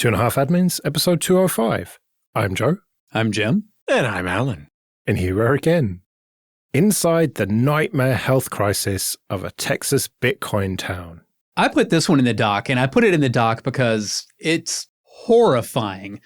Two and a Half Admins, episode 205. I'm Joe. I'm Jim. And I'm Alan. And here we are again. Inside the nightmare health crisis of a Texas Bitcoin town. I put this one in the doc, and I put it in the doc because it's horrifying.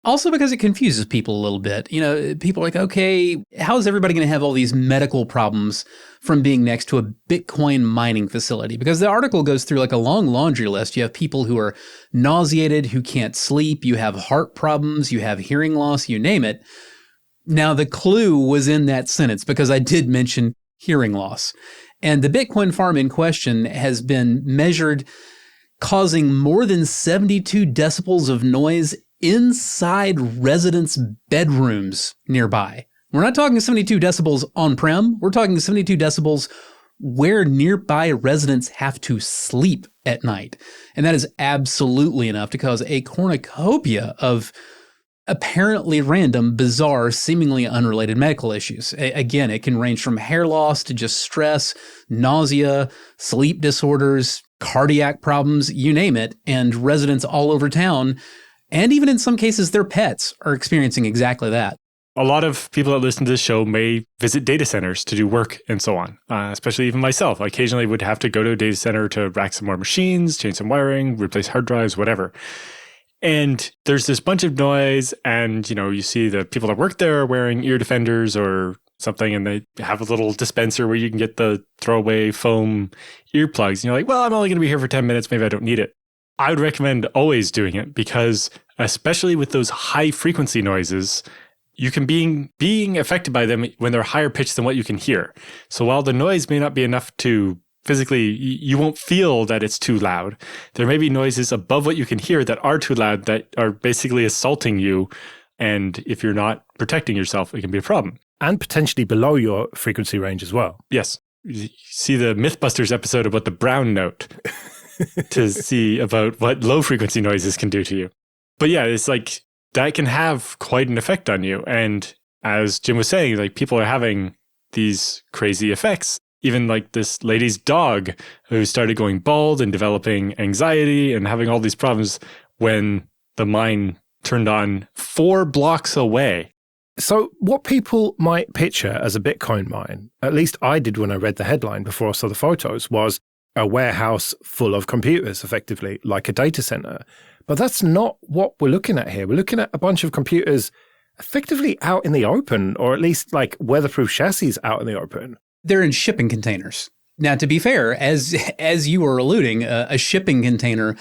Also because it confuses people a little bit. You know, people are like, okay, how is everybody going to have all these medical problems from being next to a Bitcoin mining facility? Because the article goes through like a long laundry list. You have people who are nauseated, who can't sleep. You have heart problems. You have hearing loss, you name it. Now, the clue was in that sentence because I did mention hearing loss. And the Bitcoin farm in question has been measured causing more than 72 decibels of noise inside residents' bedrooms nearby. We're not talking 72 decibels on-prem. We're talking 72 decibels where nearby residents have to sleep at night. And that is absolutely enough to cause a cornucopia of apparently random, bizarre, seemingly unrelated medical issues. Again, it can range from hair loss to just stress, nausea, sleep disorders, cardiac problems, you name it. And residents all over town, and even in some cases their pets, are experiencing exactly that. A lot of people that listen to this show may visit data centers to do work and so on, especially even myself. I occasionally would have to go to a data center to rack some more machines, change some wiring, replace hard drives, whatever. And there's this bunch of noise, and you see the people that work there are wearing ear defenders or something, and they have a little dispenser where you can get the throwaway foam earplugs. And you're like, well, I'm only going to be here for 10 minutes. Maybe I don't need it. I would recommend always doing it because especially with those high frequency noises, you can being affected by them when they're higher pitched than what you can hear. So while the noise may not be enough to physically, you won't feel that it's too loud. There may be noises above what you can hear that are too loud that are basically assaulting you. And if you're not protecting yourself, it can be a problem. And potentially below your frequency range as well. Yes. You see the Mythbusters episode about the brown note to see about what low frequency noises can do to you. But yeah, it's like that can have quite an effect on you. And as Jim was saying, like people are having these crazy effects. Even like this lady's dog who started going bald and developing anxiety and having all these problems when the mine turned on 4 blocks away. So what people might picture as a Bitcoin mine, at least I did when I read the headline before I saw the photos, was a warehouse full of computers, effectively, like a data center. But that's not what we're looking at here. We're looking at a bunch of computers effectively out in the open, or at least like weatherproof chassis out in the open. They're in shipping containers. Now, to be fair, as you were alluding, a shipping container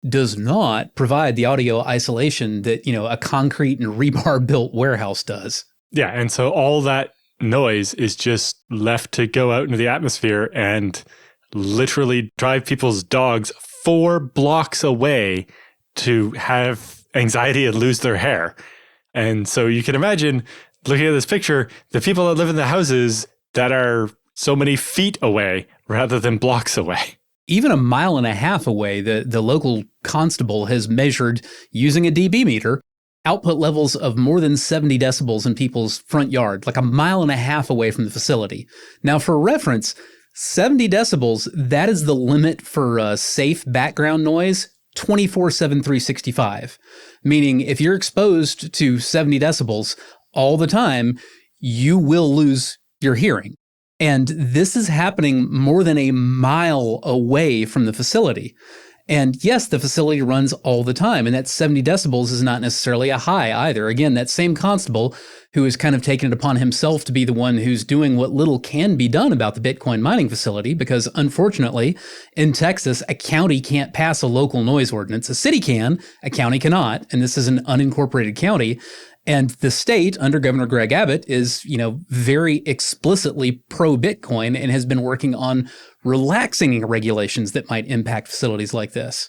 does not provide the audio isolation that, a concrete and rebar built warehouse does. Yeah. And so all that noise is just left to go out into the atmosphere and literally drive people's dogs 4 blocks away to have anxiety and lose their hair. And so you can imagine looking at this picture, the people that live in the houses that are so many feet away rather than blocks away. Even 1.5 miles away, the local constable has measured, using a dB meter, output levels of more than 70 decibels in people's front yard, like 1.5 miles away from the facility. Now, for reference, 70 decibels, that is the limit for safe background noise, 24/7, 365. Meaning, if you're exposed to 70 decibels all the time, you will lose your hearing. And this is happening more than 1 mile away from the facility. And yes, the facility runs all the time, and that 70 decibels is not necessarily a high either. Again, that same constable who has kind of taken it upon himself to be the one who's doing what little can be done about the Bitcoin mining facility, because unfortunately, in Texas, a county can't pass a local noise ordinance. A city can, a county cannot, and this is an unincorporated county. And the state, under Governor Greg Abbott, is, very explicitly pro-Bitcoin and has been working on relaxing regulations that might impact facilities like this.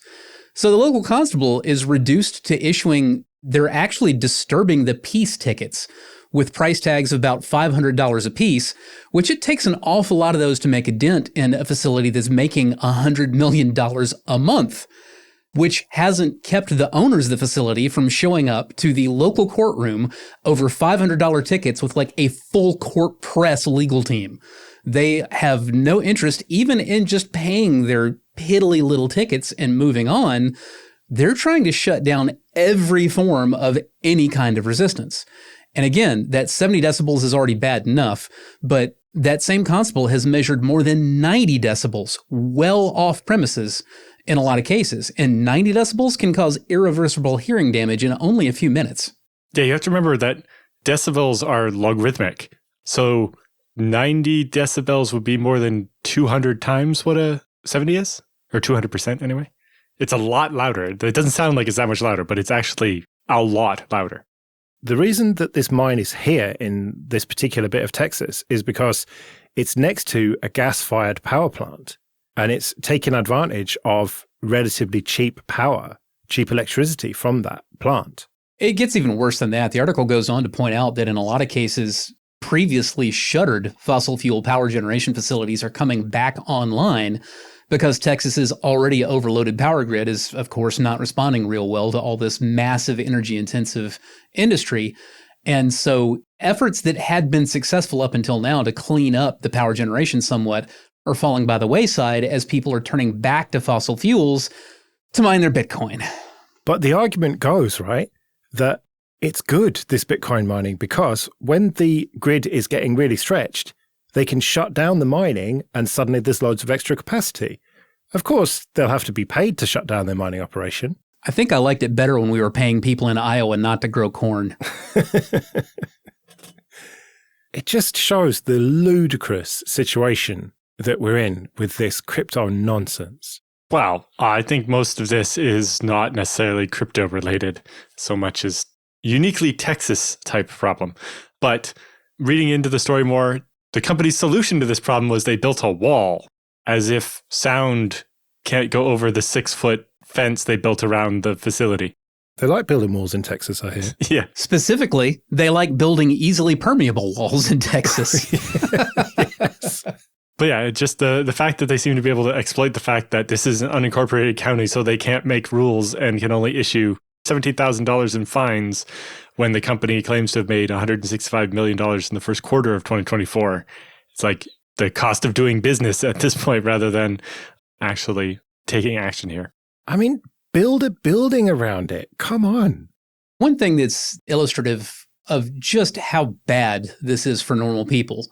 So the local constable is reduced to they're actually disturbing the peace tickets with price tags of about $500 a piece, which it takes an awful lot of those to make a dent in a facility that's making $100 million a month, which hasn't kept the owners of the facility from showing up to the local courtroom over $500 tickets with like a full court press legal team. They have no interest even in just paying their piddly little tickets and moving on. They're trying to shut down every form of any kind of resistance. And again, that 70 decibels is already bad enough, but that same constable has measured more than 90 decibels well off premises in a lot of cases. And 90 decibels can cause irreversible hearing damage in only a few minutes. Yeah, you have to remember that decibels are logarithmic. So 90 decibels would be more than 200 times what a 70 is, or 200% anyway. It's a lot louder. It doesn't sound like it's that much louder, but it's actually a lot louder. The reason that this mine is here in this particular bit of Texas is because it's next to a gas-fired power plant, and it's taking advantage of relatively cheap power, cheap electricity from that plant. It gets even worse than that. The article goes on to point out that in a lot of cases, previously shuttered fossil fuel power generation facilities are coming back online because Texas's already overloaded power grid is, of course, not responding real well to all this massive energy-intensive industry. And so efforts that had been successful up until now to clean up the power generation somewhat are falling by the wayside as people are turning back to fossil fuels to mine their Bitcoin. But the argument goes, right, that it's good, this Bitcoin mining, because when the grid is getting really stretched, they can shut down the mining and suddenly there's loads of extra capacity. Of course, they'll have to be paid to shut down their mining operation. I think I liked it better when we were paying people in Iowa not to grow corn. It just shows the ludicrous situation that we're in with this crypto nonsense. Wow. I think most of this is not necessarily crypto related so much as uniquely Texas type problem. But reading into the story more, the company's solution to this problem was they built a wall, as if sound can't go over the 6-foot fence they built around the facility. They like building walls in Texas, I hear. Yeah. Specifically, they like building easily permeable walls in Texas. Yes. But yeah, just the fact that they seem to be able to exploit the fact that this is an unincorporated county, so they can't make rules and can only issue $17,000 in fines when the company claims to have made $165 million in the first quarter of 2024. It's like the cost of doing business at this point rather than actually taking action here. I mean, build a building around it. Come on. One thing that's illustrative of just how bad this is for normal people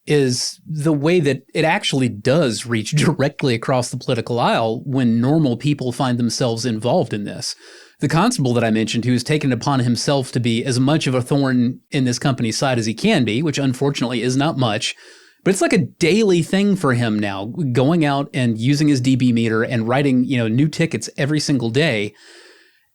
is the way that it actually does reach directly across the political aisle when normal people find themselves involved in this. The constable that I mentioned, who has taken it upon himself to be as much of a thorn in this company's side as he can be, which unfortunately is not much, but it's like a daily thing for him now, going out and using his DB meter and writing, new tickets every single day.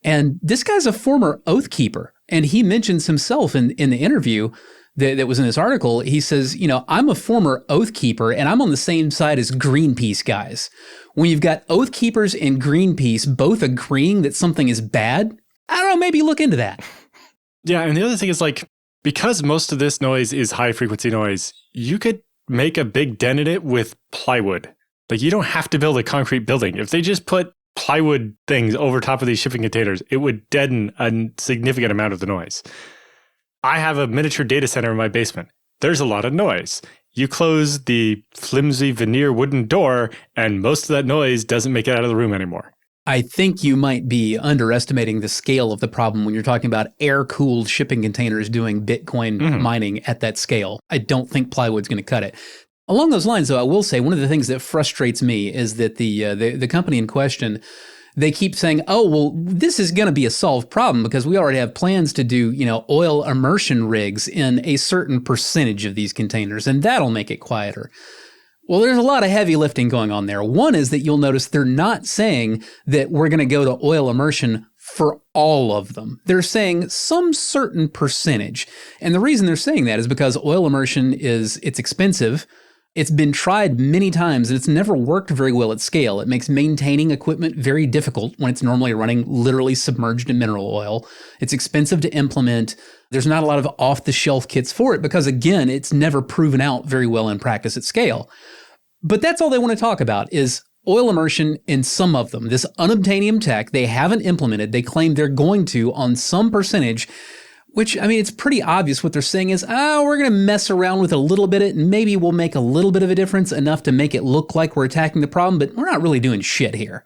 And this guy's a former oath keeper, and he mentions himself in the interview that was in this article. He says, I'm a former oath keeper and I'm on the same side as Greenpeace guys. When you've got oath keepers and Greenpeace both agreeing that something is bad, I don't know, maybe look into that. Yeah, and the other thing is because most of this noise is high frequency noise, you could make a big dent in it with plywood. You don't have to build a concrete building. If they just put plywood things over top of these shipping containers, it would deaden a significant amount of the noise. I have a miniature data center in my basement. There's a lot of noise. You close the flimsy veneer wooden door, and most of that noise doesn't make it out of the room anymore. I think you might be underestimating the scale of the problem when you're talking about air-cooled shipping containers doing Bitcoin mining at that scale. I don't think plywood's going to cut it. Along those lines, though, I will say one of the things that frustrates me is that the company in question, they keep saying, oh, well, this is going to be a solved problem because we already have plans to do, oil immersion rigs in a certain percentage of these containers, and that'll make it quieter. Well, there's a lot of heavy lifting going on there. One is that you'll notice they're not saying that we're going to go to oil immersion for all of them. They're saying some certain percentage. And the reason they're saying that is because oil immersion it's expensive. It's been tried many times and it's never worked very well at scale. It makes maintaining equipment very difficult when it's normally running literally submerged in mineral oil. It's expensive to implement. There's not a lot of off-the-shelf kits for it because, again, it's never proven out very well in practice at scale. But that's all they want to talk about is oil immersion in some of them. This unobtainium tech they haven't implemented. They claim they're going to on some percentage, which, it's pretty obvious what they're saying is, we're going to mess around with a little bit and maybe we'll make a little bit of a difference, enough to make it look like we're attacking the problem, but we're not really doing shit here.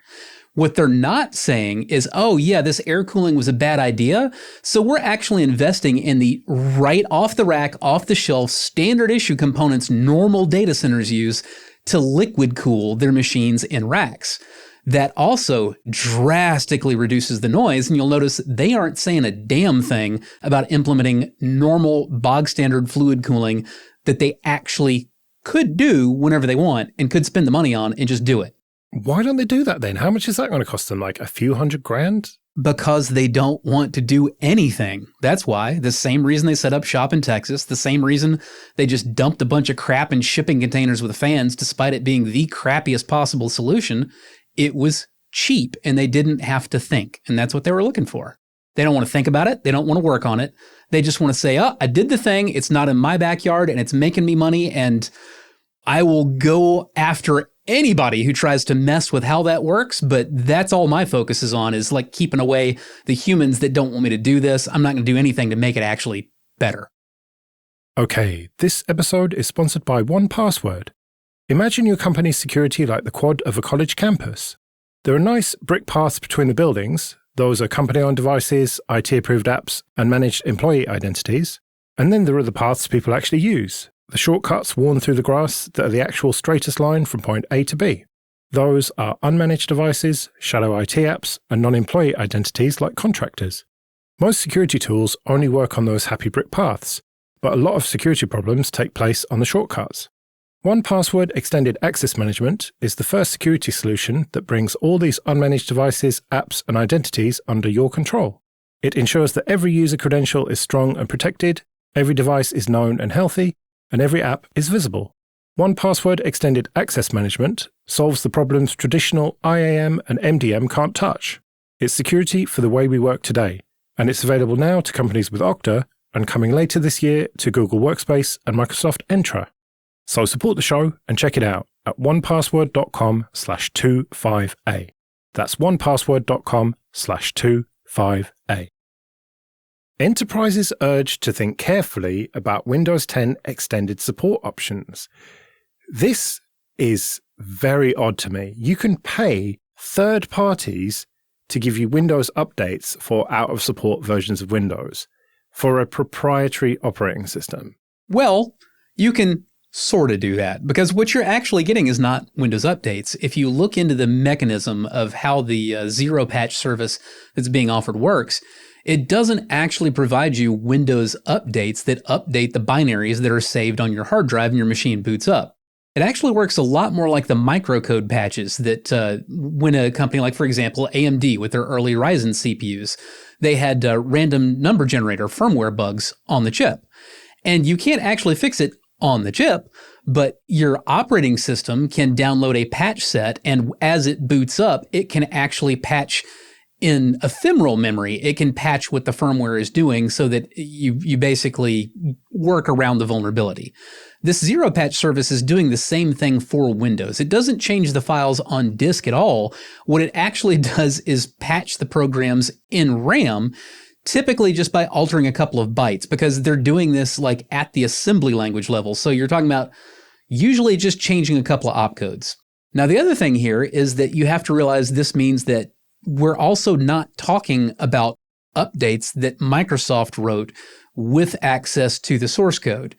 What they're not saying is, oh yeah, this air cooling was a bad idea. So we're actually investing in the right off the rack, off the shelf, standard issue components normal data centers use to liquid cool their machines in racks. That also drastically reduces the noise. And you'll notice they aren't saying a damn thing about implementing normal bog standard fluid cooling that they actually could do whenever they want and could spend the money on and just do it. Why don't they do that then? How much is that going to cost them? Like a few $100,000? Because they don't want to do anything. That's why. The same reason they set up shop in Texas, the same reason they just dumped a bunch of crap in shipping containers with fans, despite it being the crappiest possible solution. It was cheap and they didn't have to think. And that's what they were looking for. They don't want to think about it. They don't want to work on it. They just want to say, oh, I did the thing. It's not in my backyard and it's making me money. And I will go after anybody who tries to mess with how that works, but that's all my focus is on, is like keeping away the humans that don't want me to do this. I'm not going to do anything to make it actually better. Okay, this episode is sponsored by 1Password. Imagine your company's security like the quad of a college campus. There are nice brick paths between the buildings. Those are company-owned devices, IT-approved apps, and managed employee identities. And then there are the paths people actually use. The shortcuts worn through the grass that are the actual straightest line from point A to B. Those are unmanaged devices, shadow IT apps, and non-employee identities like contractors. Most security tools only work on those happy brick paths, but a lot of security problems take place on the shortcuts. 1Password Extended Access Management is the first security solution that brings all these unmanaged devices, apps, and identities under your control. It ensures that every user credential is strong and protected, every device is known and healthy, and every app is visible. 1Password Extended Access Management solves the problems traditional IAM and MDM can't touch. It's security for the way we work today, and it's available now to companies with Okta and coming later this year to Google Workspace and Microsoft Entra. So support the show and check it out at onepassword.com/25A. That's onepassword.com/25A. Enterprises urged to think carefully about Windows 10 extended support options. This is very odd to me. You can pay third parties to give you Windows updates for out-of-support versions of Windows for a proprietary operating system. Well, you can sort of do that, because what you're actually getting is not Windows updates. If you look into the mechanism of how the zero patch service that's being offered works, it doesn't actually provide you Windows updates that update the binaries that are saved on your hard drive and your machine boots up. It actually works a lot more like the microcode patches that when a company like, for example, AMD with their early Ryzen CPUs, they had random number generator firmware bugs on the chip. And you can't actually fix it on the chip, but your operating system can download a patch set, and as it boots up, it can actually patch in ephemeral memory. It can patch what the firmware is doing so that you basically work around the vulnerability. This zero patch service is doing the same thing for Windows. It doesn't change the files on disk at all. What it actually does is patch the programs in RAM, typically just by altering a couple of bytes, because they're doing this like at the assembly language level. So you're talking about usually just changing a couple of opcodes. Now, the other thing here is that you have to realize this means that we're also not talking about updates that Microsoft wrote with access to the source code.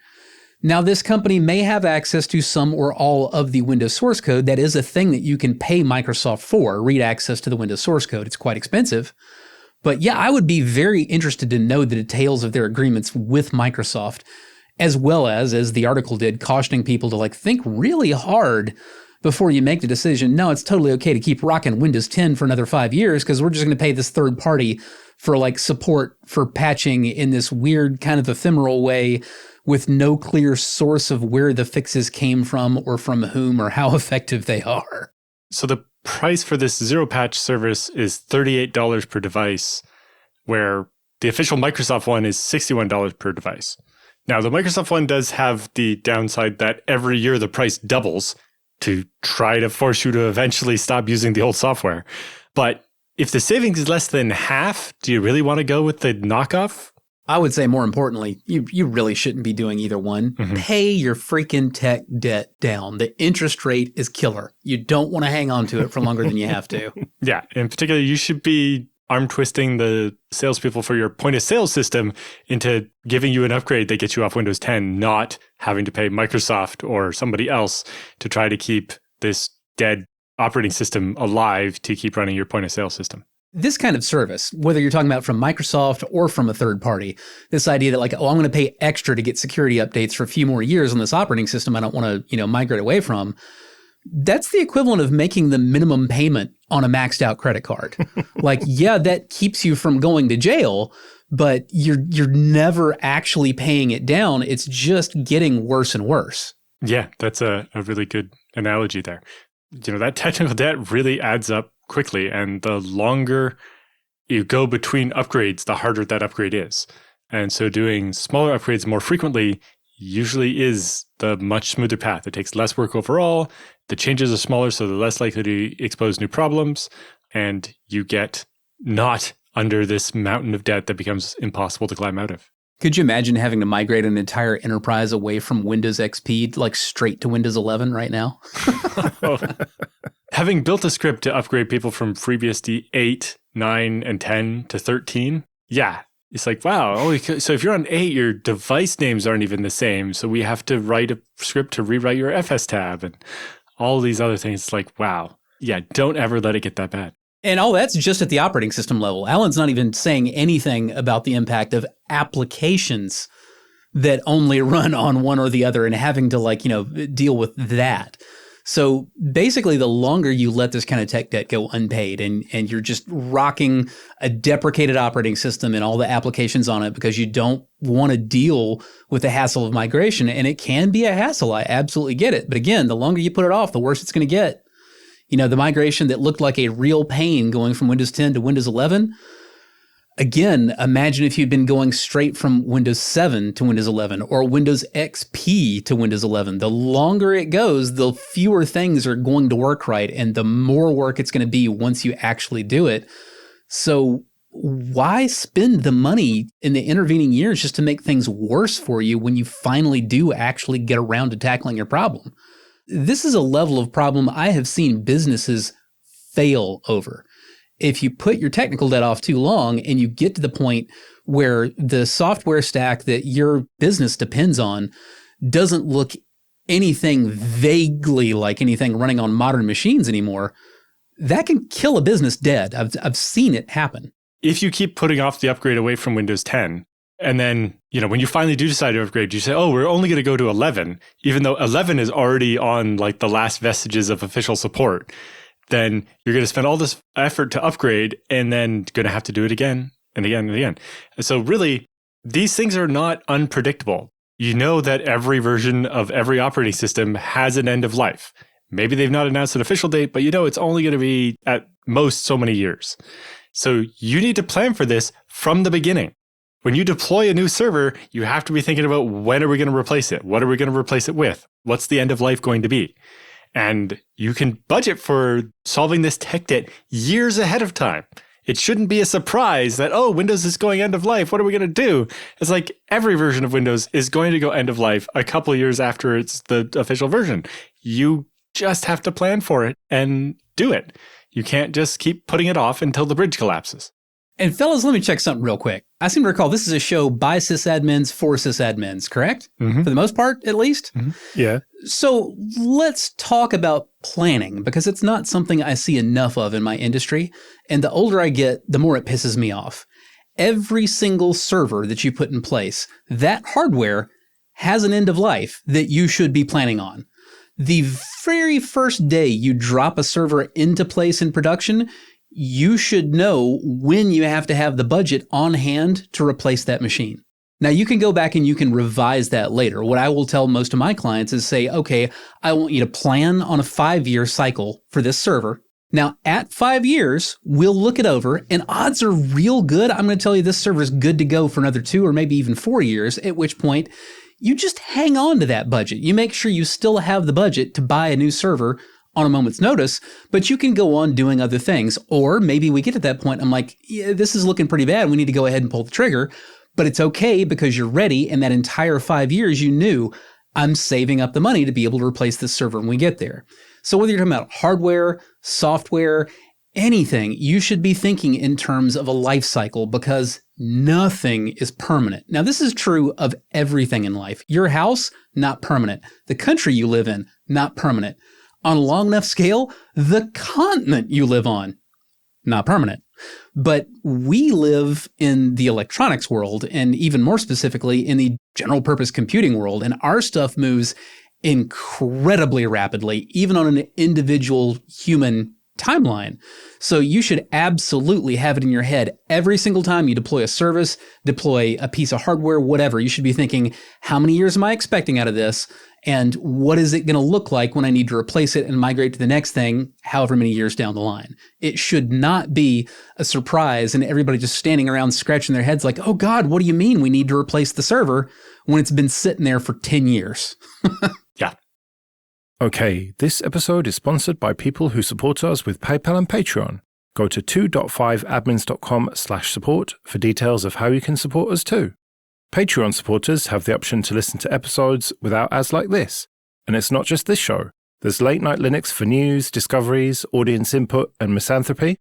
Now, this company may have access to some or all of the Windows source code. That is a thing that you can pay Microsoft for, read access to the Windows source code. It's quite expensive. But yeah, I would be very interested to know the details of their agreements with Microsoft, as well as the article did, cautioning people to think really hard before you make the decision. No, it's totally okay to keep rocking Windows 10 for another 5 years because we're just going to pay this third party for support for patching in this weird kind of ephemeral way with no clear source of where the fixes came from or from whom or how effective they are. So the price for this zero patch service is $38 per device, where the official Microsoft one is $61 per device. Now, the Microsoft one does have the downside that every year the price doubles to try to force you to eventually stop using the old software. But if the savings is less than half, do you really want to go with the knockoff? I would say more importantly, you really shouldn't be doing either one. Mm-hmm. Pay your freaking tech debt down. The interest rate is killer. You don't want to hang on to it for longer than you have to. Yeah. In particular, you should be arm twisting the salespeople for your point of sale system into giving you an upgrade that gets you off Windows 10, not having to pay Microsoft or somebody else to try to keep this dead operating system alive to keep running your point of sale system. This kind of service, whether you're talking about from Microsoft or from a third party, this idea that like, oh, I'm going to pay extra to get security updates for a few more years on this operating system I don't want to, migrate away from. That's the equivalent of making the minimum payment on a maxed out credit card. Like, yeah, that keeps you from going to jail, but you're never actually paying it down. It's just getting worse and worse. Yeah, that's a really good analogy there. That technical debt really adds up quickly, and the longer you go between upgrades, the harder that upgrade is. And so doing smaller upgrades more frequently usually is the much smoother path. It takes less work overall. The changes are smaller, so they're less likely to expose new problems, and you get not under this mountain of debt that becomes impossible to climb out of. Could you imagine having to migrate an entire enterprise away from Windows XP, like straight to Windows 11 right now? Having built a script to upgrade people from FreeBSD 8, 9, and 10 to 13, yeah, it's like, wow. So if you're on 8, your device names aren't even the same. So we have to write a script to rewrite your FS tab and all these other things. It's like, wow. Yeah, don't ever let it get that bad. And all that's just at the operating system level. Alan's not even saying anything about the impact of applications that only run on one or the other and having to deal with that. So basically, the longer you let this kind of tech debt go unpaid and you're just rocking a deprecated operating system and all the applications on it because you don't want to deal with the hassle of migration, and it can be a hassle, I absolutely get it. But again, the longer you put it off, the worse it's going to get. The migration that looked like a real pain going from Windows 10 to Windows 11. Again, imagine if you'd been going straight from Windows 7 to Windows 11 or Windows XP to Windows 11. The longer it goes, the fewer things are going to work right, and the more work it's going to be once you actually do it. So why spend the money in the intervening years just to make things worse for you when you finally do actually get around to tackling your problem? This is a level of problem I have seen businesses fail over. If you put your technical debt off too long and you get to the point where the software stack that your business depends on doesn't look anything vaguely like anything running on modern machines anymore, that can kill a business dead. I've seen it happen. If you keep putting off the upgrade away from Windows 10, and then, when you finally do decide to upgrade, you say, oh, we're only going to go to 11, even though 11 is already on like the last vestiges of official support, then you're going to spend all this effort to upgrade and then going to have to do it again and again and again. And so really, these things are not unpredictable. You know that every version of every operating system has an end of life. Maybe they've not announced an official date, but it's only going to be at most so many years. So you need to plan for this from the beginning. When you deploy a new server, you have to be thinking about when are we going to replace it? What are we going to replace it with? What's the end of life going to be? And you can budget for solving this tech debt years ahead of time. It shouldn't be a surprise that, oh, Windows is going end of life. What are we going to do? It's like every version of Windows is going to go end of life a couple of years after it's the official version. You just have to plan for it and do it. You can't just keep putting it off until the bridge collapses. And fellas, let me check something real quick. I seem to recall this is a show by sysadmins for sysadmins, correct? Mm-hmm. For the most part, at least? Mm-hmm. Yeah. So let's talk about planning, because it's not something I see enough of in my industry. And the older I get, the more it pisses me off. Every single server that you put in place, that hardware has an end of life that you should be planning on. The very first day you drop a server into place in production, you should know when you have to have the budget on hand to replace that machine. Now, you can go back and you can revise that later. What I will tell most of my clients is say, okay, I want you to plan on a 5-year cycle for this server. Now, at 5 years, we'll look it over, and odds are real good. I'm going to tell you this server is good to go for another 2 or maybe even 4 years, at which point you just hang on to that budget. You make sure you still have the budget to buy a new server on a moment's notice, but you can go on doing other things. Or maybe we get to that point, I'm like, yeah, this is looking pretty bad. We need to go ahead and pull the trigger. But it's okay because you're ready, and that entire 5 years you knew, I'm saving up the money to be able to replace this server when we get there. So whether you're talking about hardware, software, anything, you should be thinking in terms of a life cycle because nothing is permanent. Now, this is true of everything in life. Your house, not permanent. The country you live in, not permanent. On a long enough scale, the continent you live on, not permanent. But we live in the electronics world, and even more specifically in the general purpose computing world, and our stuff moves incredibly rapidly, even on an individual human timeline. So you should absolutely have it in your head every single time you deploy a service, deploy a piece of hardware, whatever. You should be thinking, how many years am I expecting out of this? And what is it going to look like when I need to replace it and migrate to the next thing, however many years down the line? It should not be a surprise and everybody just standing around scratching their heads like, oh God, what do you mean we need to replace the server when it's been sitting there for 10 years? Yeah. Okay, this episode is sponsored by people who support us with PayPal and Patreon. Go to 2.5admins.com/support for details of how you can support us too. Patreon supporters have the option to listen to episodes without ads like this. And it's not just this show. There's Late Night Linux for news, discoveries, audience input, and misanthropy.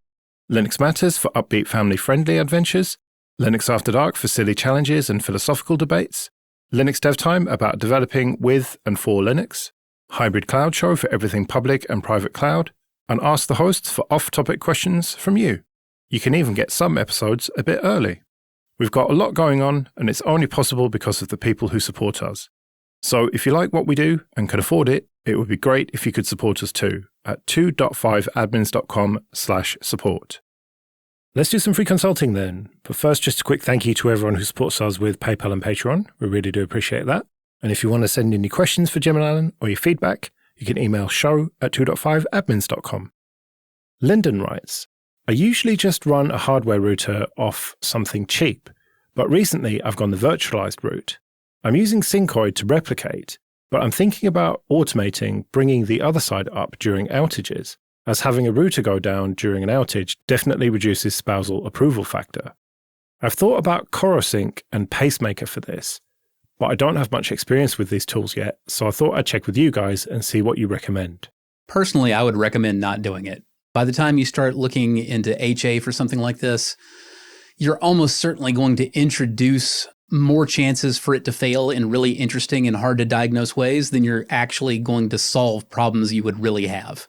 Linux Matters for upbeat family-friendly adventures. Linux After Dark for silly challenges and philosophical debates. Linux Dev Time about developing with and for Linux. Hybrid Cloud Show for everything public and private cloud. And Ask the Hosts for off-topic questions from you. You can even get some episodes a bit early. We've got a lot going on, and it's only possible because of the people who support us. So if you like what we do and can afford it, it would be great if you could support us too at 2.5admins.com/support. Let's do some free consulting then. But first, just a quick thank you to everyone who supports us with PayPal and Patreon. We really do appreciate that. And if you want to send in your questions for Jim and Alan or your feedback, you can email show@2.5admins.com. Lyndon writes, I usually just run a hardware router off something cheap, but recently I've gone the virtualized route. I'm using Syncoid to replicate, but I'm thinking about automating bringing the other side up during outages, as having a router go down during an outage definitely reduces spousal approval factor. I've thought about CoroSync and Pacemaker for this, but I don't have much experience with these tools yet, so I thought I'd check with you guys and see what you recommend. Personally, I would recommend not doing it. By the time you start looking into HA for something like this, you're almost certainly going to introduce more chances for it to fail in really interesting and hard to diagnose ways than you're actually going to solve problems you would really have.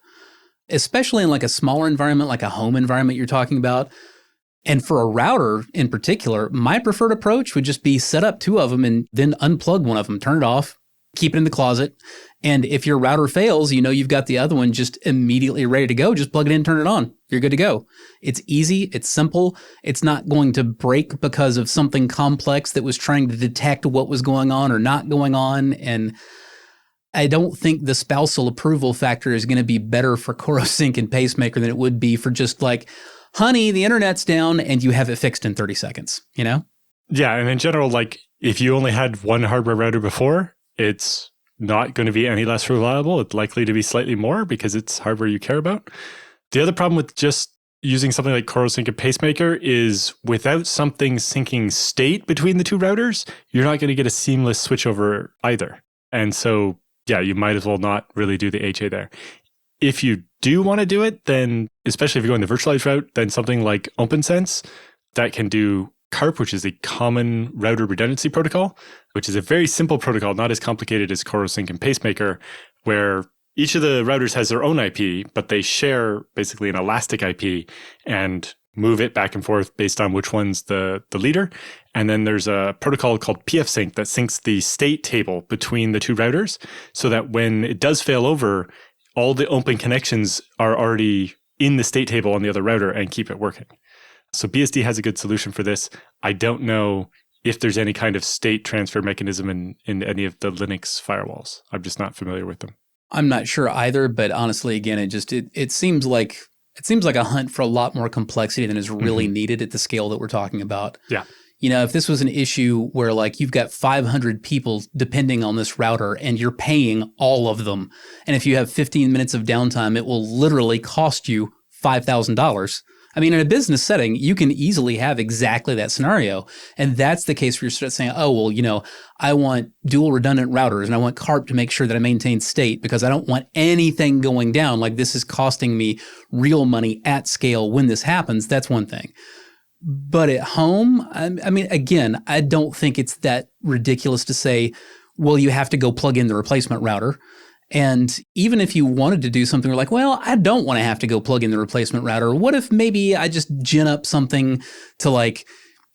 Especially in like a smaller environment, like a home environment you're talking about. And for a router in particular, my preferred approach would just be set up two of them and then unplug one of them, turn it off, keep it in the closet. And if your router fails, you know you've got the other one just immediately ready to go. Just plug it in, turn it on. You're good to go. It's easy. It's simple. It's not going to break because of something complex that was trying to detect what was going on or not going on. And I don't think the spousal approval factor is going to be better for CoroSync and Pacemaker than it would be for just like, honey, the internet's down and you have it fixed in 30 seconds, you know? Yeah. And in general, like if you only had one hardware router before, it's not going to be any less reliable. It's likely to be slightly more because it's hardware you care about. The other problem with just using something like CoroSync and Pacemaker is without something syncing state between the two routers, you're not going to get a seamless switchover either. And so, yeah, you might as well not really do the HA there. If you do want to do it, then especially if you're going the virtualized route, then something like OpenSense that can do CARP, which is a common router redundancy protocol, which is a very simple protocol, not as complicated as CoroSync and Pacemaker, where each of the routers has their own IP, but they share basically an elastic IP and move it back and forth based on which one's the leader. And then there's a protocol called pfSync that syncs the state table between the two routers so that when it does fail over, all the open connections are already in the state table on the other router and keep it working. So BSD has a good solution for this. I don't know if there's any kind of state transfer mechanism in any of the Linux firewalls. I'm just not familiar with them. I'm not sure either, but honestly, again, it seems like a hunt for a lot more complexity than is really needed at the scale that we're talking about. Yeah. You know, if this was an issue where like you've got 500 people depending on this router and you're paying all of them, and if you have 15 minutes of downtime, it will literally cost you $5,000. I mean, in a business setting, you can easily have exactly that scenario. And that's the case where you start saying, oh, well, I want dual redundant routers and I want CARP to make sure that I maintain state because I don't want anything going down. Like this is costing me real money at scale when this happens. That's one thing. But at home, I mean, again, I don't think it's that ridiculous to say, well, you have to go plug in the replacement router. And even if you wanted to do something, you're like, well, I don't want to have to go plug in the replacement router. What if maybe I just gin up something to like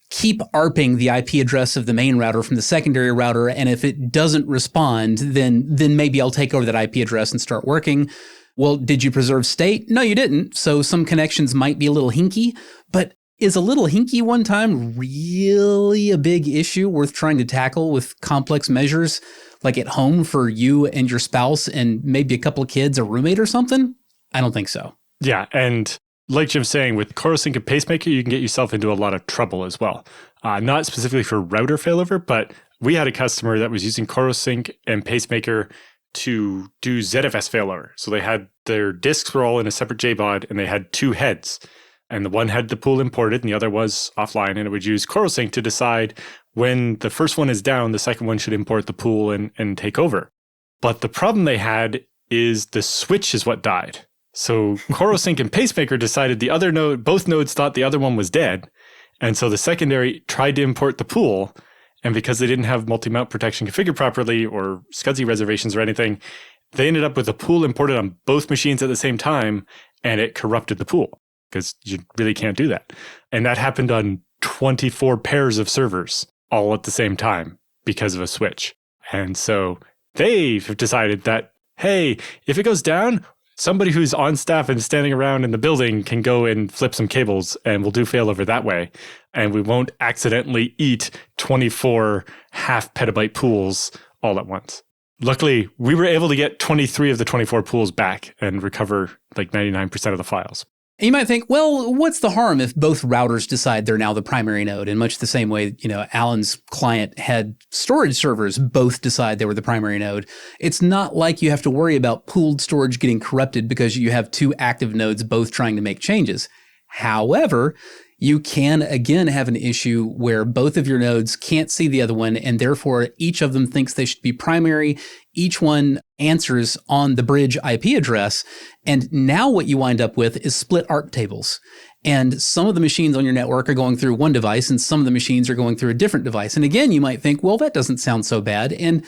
keep ARPing the IP address of the main router from the secondary router, and if it doesn't respond, then maybe I'll take over that IP address and start working. Well, did you preserve state? No, you didn't. So some connections might be a little hinky, but is a little hinky one time really a big issue worth trying to tackle with complex measures like at home for you and your spouse and maybe a couple of kids, a roommate or something? I don't think so. Yeah, and like Jim's saying, with CoroSync and Pacemaker, you can get yourself into a lot of trouble as well. Not specifically for router failover, but we had a customer that was using CoroSync and Pacemaker to do ZFS failover. So they had their disks were all in a separate JBOD and they had two heads. And the one had the pool imported and the other was offline. And it would use CoroSync to decide when the first one is down, the second one should import the pool and take over. But the problem they had is the switch is what died. So CoroSync and Pacemaker decided the other node, both nodes thought the other one was dead. And so the secondary tried to import the pool. And because they didn't have multi-mount protection configured properly or SCSI reservations or anything, they ended up with a pool imported on both machines at the same time, and it corrupted the pool because you really can't do that. And that happened on 24 pairs of servers all at the same time because of a switch. And so they've decided that, hey, if it goes down, somebody who's on staff and standing around in the building can go and flip some cables and we'll do failover that way. And we won't accidentally eat 24 half petabyte pools all at once. Luckily, we were able to get 23 of the 24 pools back and recover like 99% of the files. And you might think, well, what's the harm if both routers decide they're now the primary node? In much the same way, Alan's client had storage servers both decide they were the primary node. It's not like you have to worry about pooled storage getting corrupted because you have two active nodes both trying to make changes. However, you can again have an issue where both of your nodes can't see the other one, and therefore each of them thinks they should be primary. Each one answers on the bridge IP address. And now what you wind up with is split ARP tables. And some of the machines on your network are going through one device and some of the machines are going through a different device. And again, you might think, well, that doesn't sound so bad. And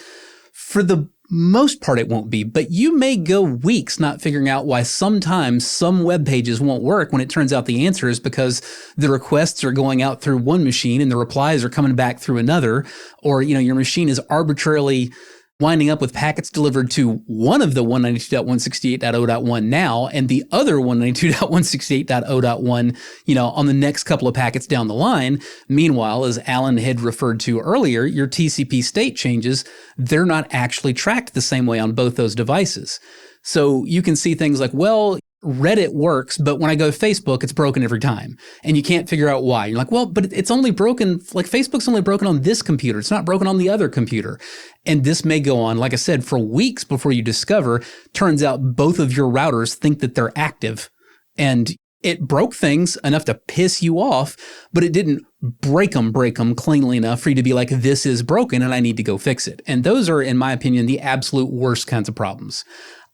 for the most part, it won't be, but you may go weeks not figuring out why sometimes some web pages won't work when it turns out the answer is because the requests are going out through one machine and the replies are coming back through another, or, your machine is arbitrarily winding up with packets delivered to one of the 192.168.0.1 now and the other 192.168.0.1, on the next couple of packets down the line. Meanwhile, as Alan had referred to earlier, your TCP state changes, they're not actually tracked the same way on both those devices. So you can see things like, well, Reddit works, but when I go to Facebook, it's broken every time. And you can't figure out why. You're like, well, but it's only broken, like Facebook's only broken on this computer. It's not broken on the other computer. And this may go on, like I said, for weeks before you discover, turns out both of your routers think that they're active. And it broke things enough to piss you off, but it didn't break them cleanly enough for you to be like, this is broken and I need to go fix it. And those are, in my opinion, the absolute worst kinds of problems.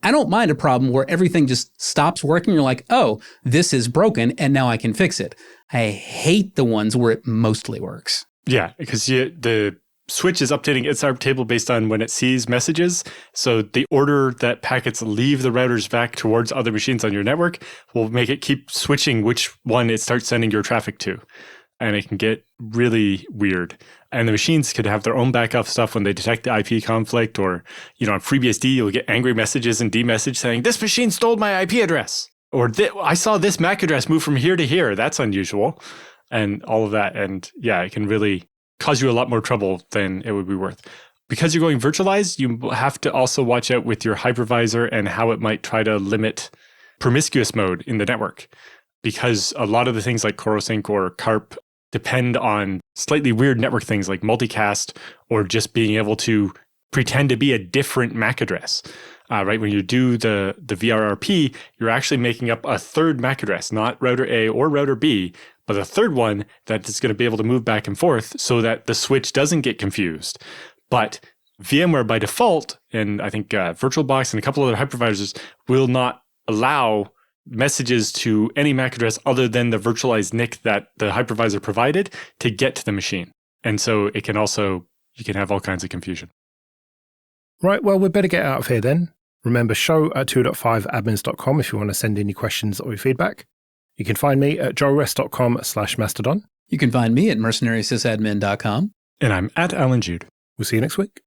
I don't mind a problem where everything just stops working. You're like, oh, this is broken and now I can fix it. I hate the ones where it mostly works. Yeah, because the switch is updating its ARP table based on when it sees messages. So the order that packets leave the routers back towards other machines on your network will make it keep switching which one it starts sending your traffic to. And it can get really weird. And the machines could have their own backup stuff when they detect the IP conflict, or, on FreeBSD, you'll get angry messages and demessage saying, this machine stole my IP address, or I saw this MAC address move from here to here. That's unusual, and all of that. And yeah, it can really cause you a lot more trouble than it would be worth. Because you're going virtualized, you have to also watch out with your hypervisor and how it might try to limit promiscuous mode in the network. Because a lot of the things like CoroSync or CARP depend on slightly weird network things like multicast or just being able to pretend to be a different MAC address. right? When you do the VRRP, you're actually making up a third MAC address, not router A or router B, but a third one that is going to be able to move back and forth so that the switch doesn't get confused. But VMware by default, and I think VirtualBox and a couple other hypervisors will not allow messages to any MAC address other than the virtualized NIC that the hypervisor provided to get to the machine. And so it can also, you can have all kinds of confusion. Right, well, we'd better get out of here then. Remember, show@2.5admins.com if you want to send in your questions or your feedback. You can find me at joelrest.com/mastodon. You can find me at mercenarysysadmin.com. And I'm at Alan Jude. We'll see you next week.